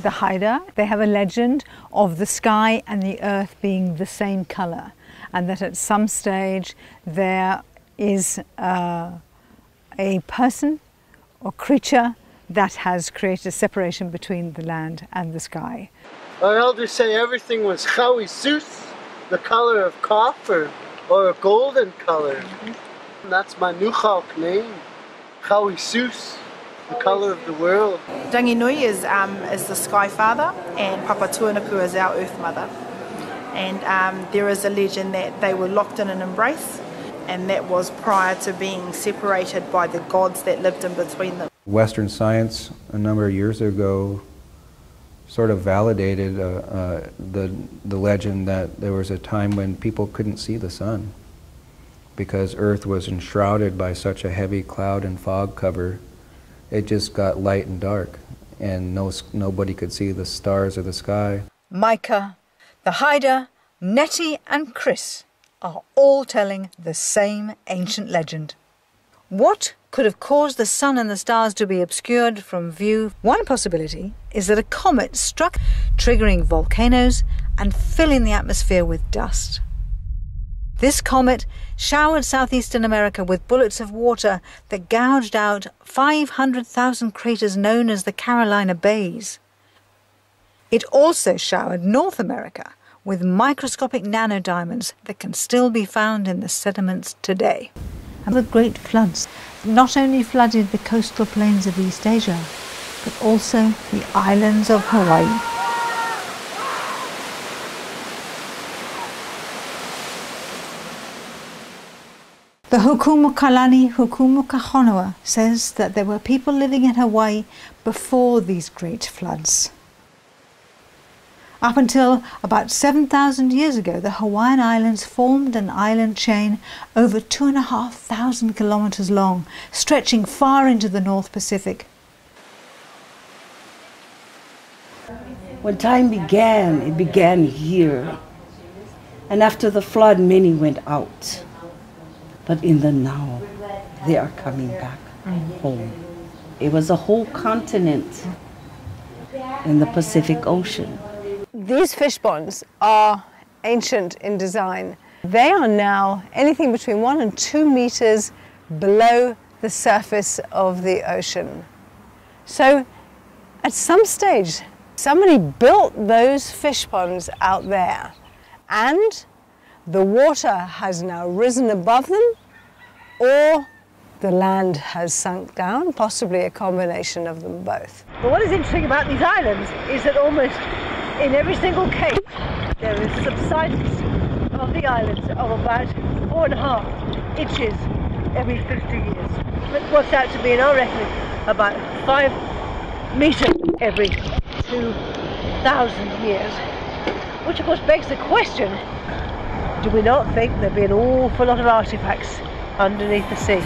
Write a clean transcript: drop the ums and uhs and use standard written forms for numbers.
the Haida. They have a legend of the sky and the earth being the same colour, and that at some stage there is a person or creature that has created a separation between the land and the sky. Our elders say everything was chawisus, the color of copper, or a golden color. And that's my Nukhalk name, chawisus, the color of the world. Ranginui is the Sky Father, and Papatuanuku is our Earth Mother. And there is a legend that they were locked in an embrace, and that was prior to being separated by the gods that lived in between them. Western science a number of years ago sort of validated the legend that there was a time when people couldn't see the sun because Earth was enshrouded by such a heavy cloud and fog cover. It just got light and dark, and nobody could see the stars or the sky. Micah, the Haida, Nettie and Chris are all telling the same ancient legend. What could have caused the sun and the stars to be obscured from view? One possibility is that a comet struck, triggering volcanoes and filling the atmosphere with dust. This comet showered southeastern America with bullets of water that gouged out 500,000 craters known as the Carolina Bays. It also showered North America with microscopic nanodiamonds that can still be found in the sediments today. And the great floods not only flooded the coastal plains of East Asia, but also the islands of Hawaii. The Hukumukalani Hukumukahonoa says that there were people living in Hawaii before these great floods. Up until about 7,000 years ago, the Hawaiian Islands formed an island chain over 2,500 kilometers long, stretching far into the North Pacific. When time began, it began here. And after the flood, many went out. But in the now, they are coming back home. It was a whole continent in the Pacific Ocean. These fish ponds are ancient in design. They are now anything between 1 and 2 meters below the surface of the ocean. So at some stage, somebody built those fish ponds out there, and the water has now risen above them, or the land has sunk down, possibly a combination of them both. But what is interesting about these islands is that almost in every single case there is subsidence of the islands of about 4.5 inches every 50 years. It works out to be, in our reckoning, about 5 meters every 2,000 years. Which of course begs the question, do we not think there'd be an awful lot of artifacts underneath the sea?